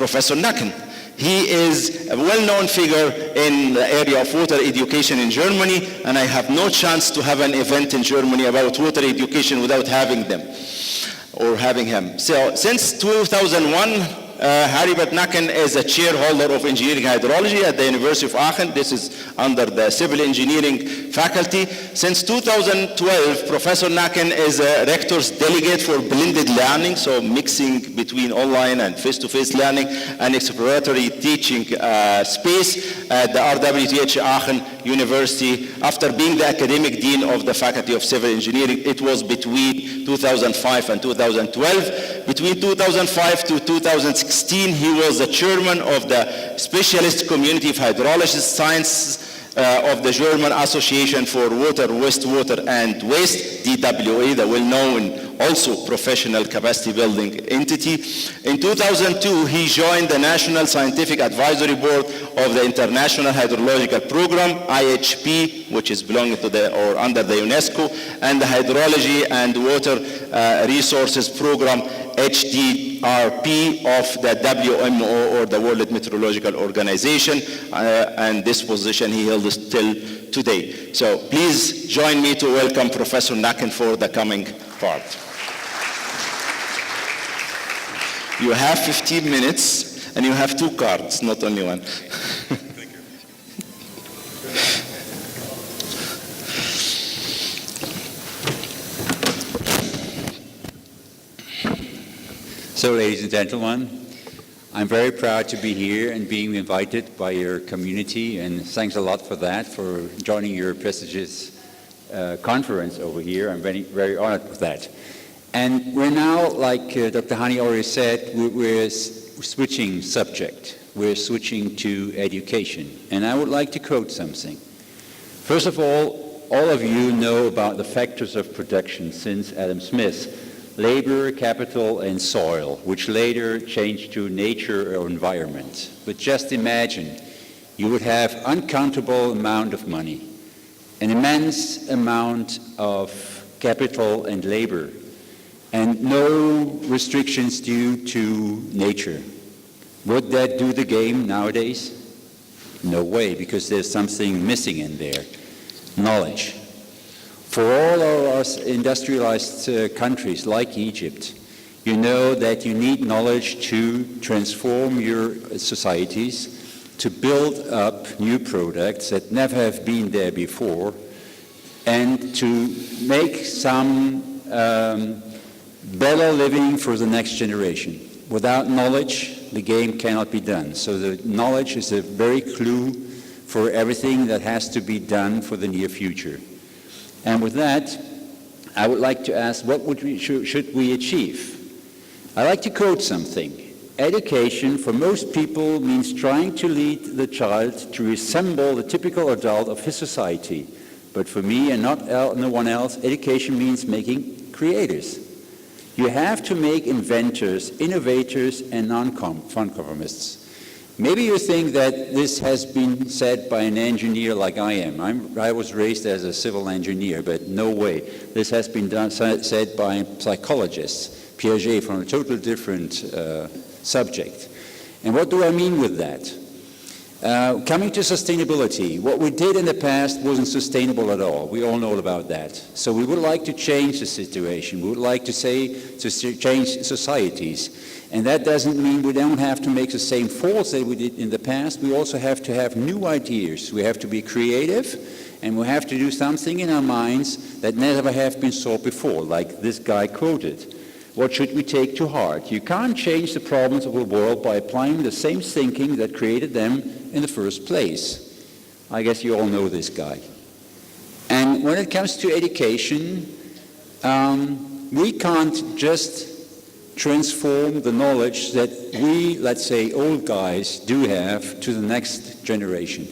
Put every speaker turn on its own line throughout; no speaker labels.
Professor Nacken. He is a well-known figure in the area of water education in Germany, and I have no chance to have an event in Germany about water education without having them, or having him. So since 2001, Heribert Nacken is a chairholder of engineering hydrology at the University of Aachen. This is under the civil engineering faculty. Since 2012, Professor Nacken is a rector's delegate for blended learning, so mixing between online and face-to-face learning and exploratory teaching space at the RWTH Aachen University. After being the academic dean of the Faculty of Civil Engineering, it was between 2005 and 2012. Between 2005 to 2016, he was the chairman of the Specialist Community of Hydrology Sciences of the German Association for Water, Wastewater and Waste, DWA, the well-known also professional capacity building entity. In 2002, he joined the National Scientific Advisory Board of the International Hydrological Program, IHP, which is belonging to the, or under the UNESCO, and the Hydrology and Water Resources Program, HDRP, of the WMO, or the World Meteorological Organization, and this position he held till today. So please join me to welcome Professor Nacken for the coming part. You have 15 minutes, and you have 2 cards, not only one.
Thank you.
So, ladies and gentlemen, I'm very proud to be here and being invited by your community, and thanks a lot for that, for joining your prestigious conference over here. I'm very, very honored with that. And we're now, like Dr. Hani already said, we're switching subject. We're switching to education. And I would like to quote something. First of all of you know about the factors of production since Adam Smith: labor, capital, and soil, which later changed to nature or environment. But just imagine, you would have uncountable amount of money, an immense amount of capital and labor, and no restrictions due to nature. Would that do the game nowadays? No way, because there's something missing in there: knowledge. For all our industrialized countries like Egypt, you know that you need knowledge to transform your societies, to build up new products that never have been there before, and to make some better living for the next generation. Without knowledge, the game cannot be done. So the knowledge is a very clue for everything that has to be done for the near future. And with that, I would like to ask, what should we achieve? I like to quote something. Education for most people means trying to lead the child to resemble the typical adult of his society. But for me and no one else, education means making creators. You have to make inventors, innovators, and non-conformists. Maybe you think that this has been said by an engineer like I am. I was raised as a civil engineer, but no way. This has been said by psychologists, Piaget, from a totally different subject. And what do I mean with that? Coming to sustainability, what we did in the past wasn't sustainable at all. We all know about that. So we would like to change the situation. We would like to change societies. And that doesn't mean we don't have to make the same faults that we did in the past. We also have to have new ideas. We have to be creative, and we have to do something in our minds that never have been sought before, like this guy quoted. What should we take to heart? You can't change the problems of the world by applying the same thinking that created them in the first place. I guess you all know this guy. And when it comes to education, we can't just transform the knowledge that we, let's say, old guys do have to the next generation.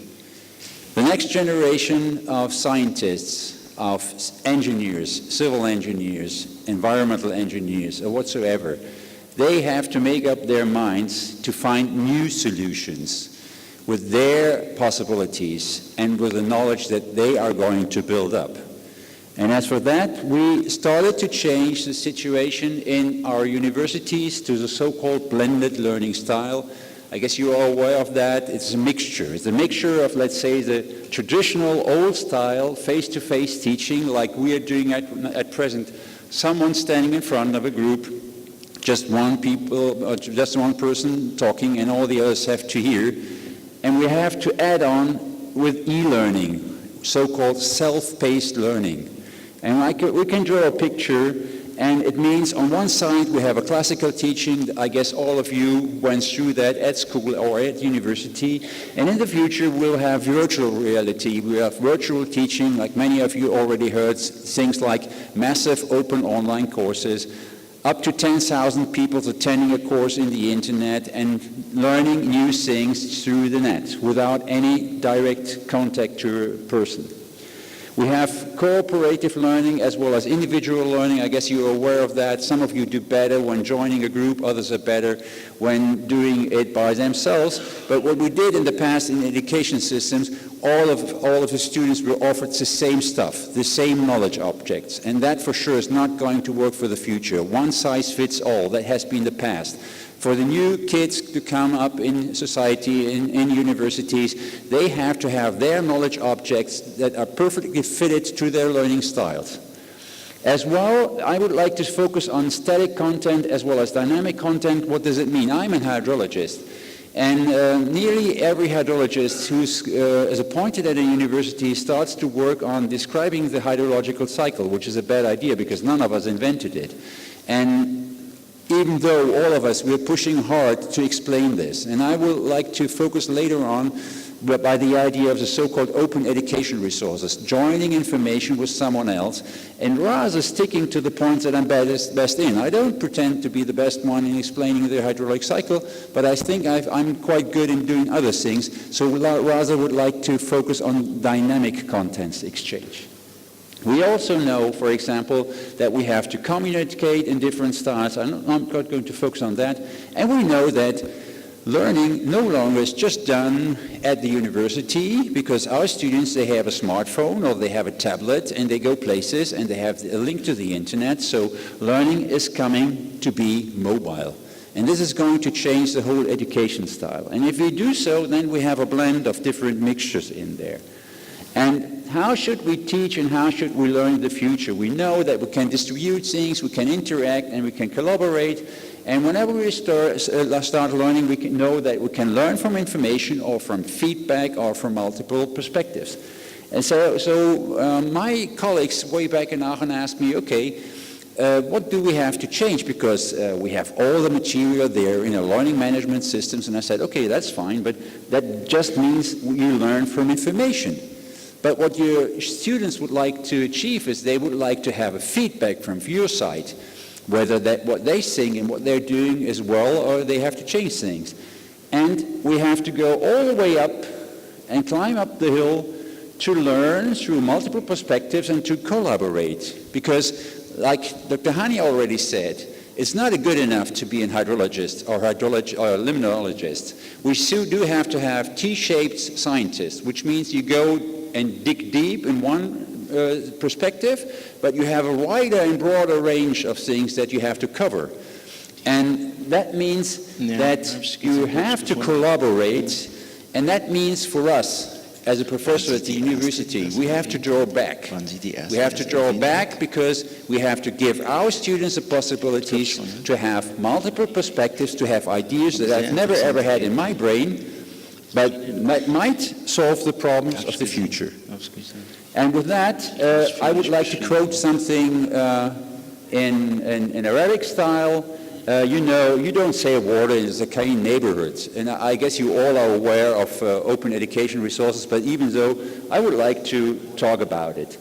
The next generation of scientists, of engineers, civil engineers, environmental engineers, or whatsoever, they have to make up their minds to find new solutions with their possibilities and with the knowledge that they are going to build up. And as for that, we started to change the situation in our universities to the so-called blended learning style. I guess you are aware of that. It's a mixture. It's a mixture of, let's say, the traditional old style face-to-face teaching like we are doing at present. Someone standing in front of a group, just one person talking, and all the others have to hear. And we have to add on with e-learning, so-called self-paced learning. And we can draw a picture, and it means on one side we have a classical teaching. I guess all of you went through that at school or at university. And in the future we'll have virtual reality. We have virtual teaching, like many of you already heard, things like massive open online courses, up to 10,000 people attending a course in the internet and learning new things through the net without any direct contact to a person. We have cooperative learning as well as individual learning. I guess you're aware of that. Some of you do better when joining a group, others are better when doing it by themselves. But what we did in the past in education systems, all of the students were offered the same stuff, the same knowledge objects. And that for sure is not going to work for the future. One size fits all. That has been the past. For the new kids to come up in society, in universities, they have to have their knowledge objects that are perfectly fitted to their learning styles. As well, I would like to focus on static content as well as dynamic content. What does it mean? I'm a hydrologist. And nearly every hydrologist who is appointed at a university starts to work on describing the hydrological cycle, which is a bad idea because none of us invented it. And even though all of us, we're pushing hard to explain this. And I would like to focus later on by the idea of the so-called open education resources, joining information with someone else, and rather sticking to the points that I'm best in. I don't pretend to be the best one in explaining the hydraulic cycle, but I think I'm quite good in doing other things, so rather would like to focus on dynamic contents exchange. We also know, for example, that we have to communicate in different styles. I'm not going to focus on that. And we know that learning no longer is just done at the university because our students, they have a smartphone or they have a tablet and they go places and they have a link to the internet. So learning is coming to be mobile. And this is going to change the whole education style. And if we do so, then we have a blend of different mixtures in there. And how should we teach and how should we learn in the future? We know that we can distribute things, we can interact, and we can collaborate. And whenever we start learning, we can know that we can learn from information or from feedback or from multiple perspectives. And so my colleagues way back in Aachen asked me, okay, what do we have to change? Because we have all the material there in our learning management systems. And I said, okay, that's fine, but that just means you learn from information. But what your students would like to achieve is they would like to have a feedback from your side, whether that what they think and what they're doing is well or they have to change things. And we have to go all the way up and climb up the hill to learn through multiple perspectives and to collaborate. Because, like Dr. Hani already said, it's not good enough to be a hydrologist or limnologist. We do have to have T-shaped scientists, which means you go and dig deep in one perspective, but you have a wider and broader range of things that you have to cover. And that means that you have to collaborate, and that means for us, as a professor at the university, we have to draw back. We have to draw back because we have to give our students the possibilities to have multiple perspectives, to have ideas that I've never ever had in my brain, but that might solve the problems of the future. And with that, I would like to quote something in Arabic style. You know, you don't say water in Zakai neighborhoods, and I guess you all are aware of open education resources, but even though, I would like to talk about it.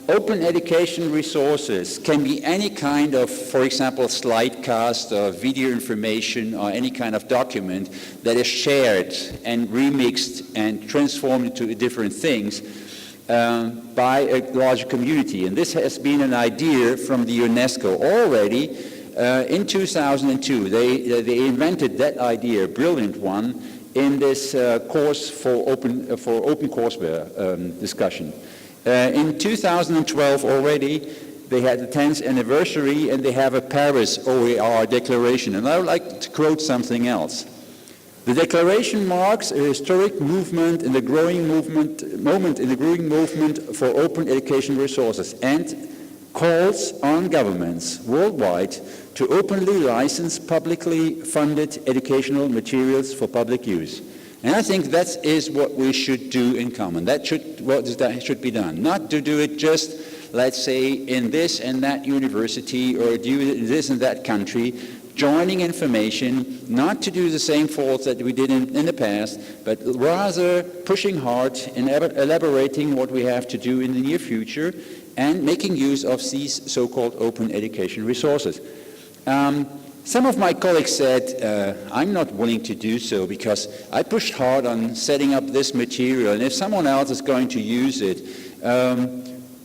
Open education resources can be any kind of, for example, slide cast or video information or any kind of document that is shared and remixed and transformed into different things by a larger community. And this has been an idea from the UNESCO already. In 2002, they invented that idea, a brilliant one, in this course for open courseware discussion. In 2012 already, they had the 10th anniversary, and they have a Paris OER declaration. And I would like to quote something else. The declaration marks a historic movement in the growing movement for open education resources and calls on governments worldwide to openly license publicly funded educational materials for public use. And I think that is what we should do in common. That should be done. Not to do it just, let's say, in this and that university or do it in this and that country, joining information, not to do the same faults that we did in the past, but rather pushing hard and elaborating what we have to do in the near future and making use of these so-called open education resources. Some of my colleagues said, I'm not willing to do so because I pushed hard on setting up this material, and if someone else is going to use it,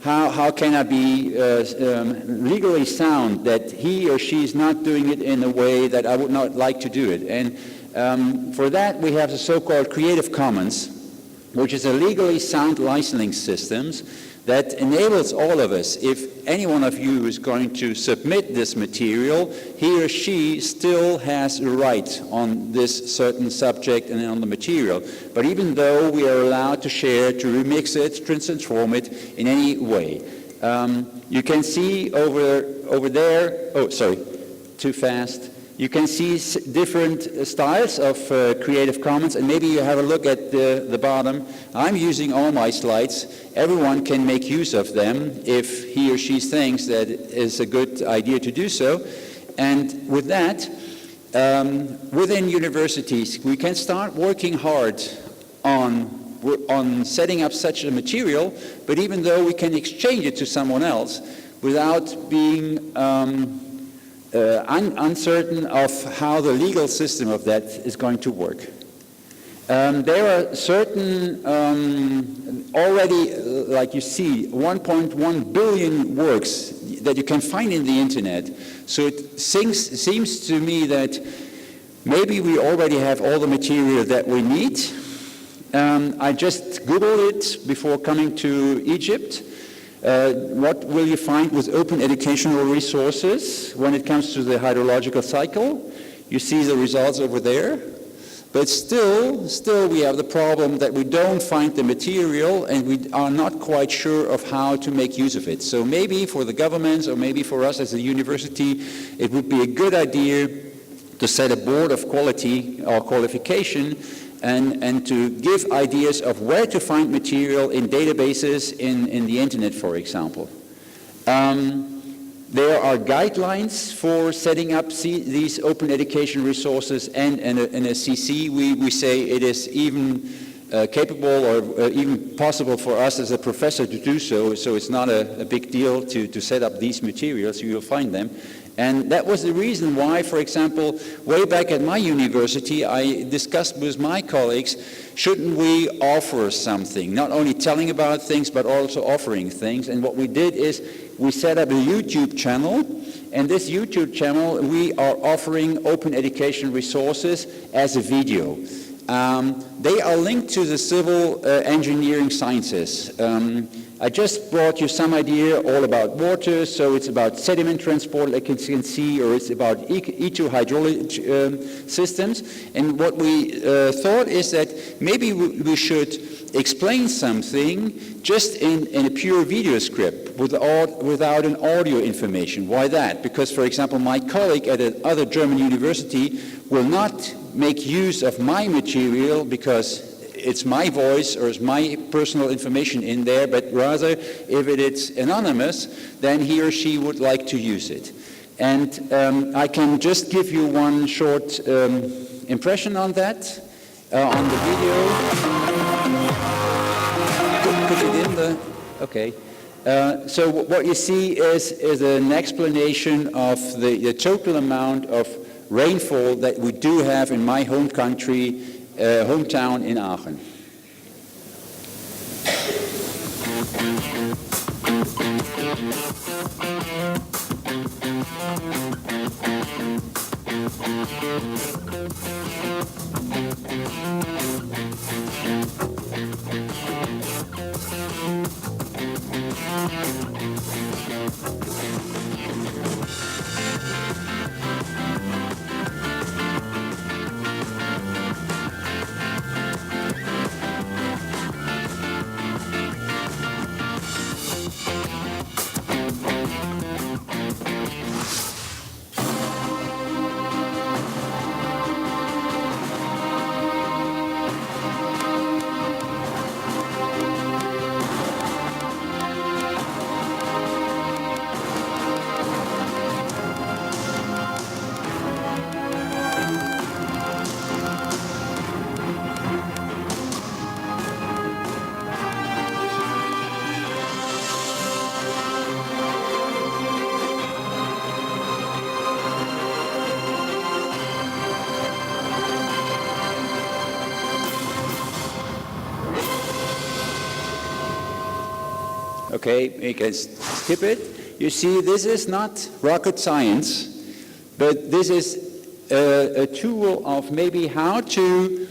how can I be legally sound that he or she is not doing it in a way that I would not like to do it? And for that, we have the so-called Creative Commons, which is a legally sound licensing systems that enables all of us, if any one of you is going to submit this material, he or she still has a right on this certain subject and on the material. But even though we are allowed to share, to remix it, to transform it in any way. You can see over there, oh, sorry, too fast. You can see different styles of Creative Commons, and maybe you have a look at the bottom. I'm using all my slides. Everyone can make use of them if he or she thinks that it is a good idea to do so. And with that, within universities, we can start working hard on setting up such a material, but even though we can exchange it to someone else without being uncertain of how the legal system of that is going to work. There are certain, already, like you see, 1.1 billion works that you can find in the internet. So it seems to me that maybe we already have all the material that we need. I just Googled it before coming to Egypt. What will you find with open educational resources when it comes to the hydrological cycle? You see the results over there. But still we have the problem that we don't find the material and we are not quite sure of how to make use of it. So maybe for the governments or maybe for us as a university, it would be a good idea to set a board of quality or qualification and to give ideas of where to find material in databases in the internet, for example. There are guidelines for setting up these open education resources, and in a CC we say it is even capable or even possible for us as a professor to do so, so it's not a big deal to set up these materials. You will find them. And that was the reason why, for example, way back at my university, I discussed with my colleagues, shouldn't we offer something, not only telling about things, but also offering things. And what we did is we set up a YouTube channel, and this YouTube channel, we are offering open education resources as a video. They are linked to the civil engineering sciences. I just brought you some idea all about water, so it's about sediment transport, like you can see, or it's about hydraulic systems. And what we thought is that maybe we should explain something just in a pure video script without an audio information. Why that? Because, for example, my colleague at another German university will not make use of my material because it's my voice or it's my personal information in there, but rather if it is anonymous, then he or she would like to use it. And I can just give you one short impression on that, on the video. Put it in the, okay. So what you see is an explanation of the total amount of rainfall that we do have in my home country, hometown in Aachen. Okay, we can skip it. You see, this is not rocket science, but this is a tool of maybe how to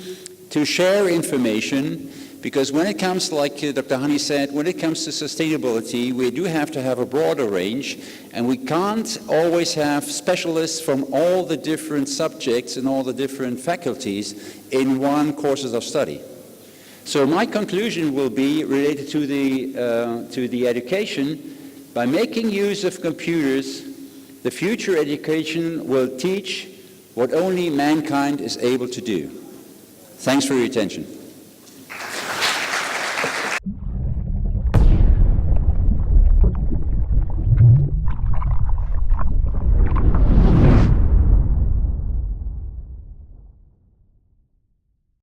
share information, because when it comes, like Dr. Honey said, when it comes to sustainability, we do have to have a broader range, and we can't always have specialists from all the different subjects and all the different faculties in one courses of study. So my conclusion will be related to the education. By making use of computers, the future education will teach what only mankind is able to do. Thanks for your attention.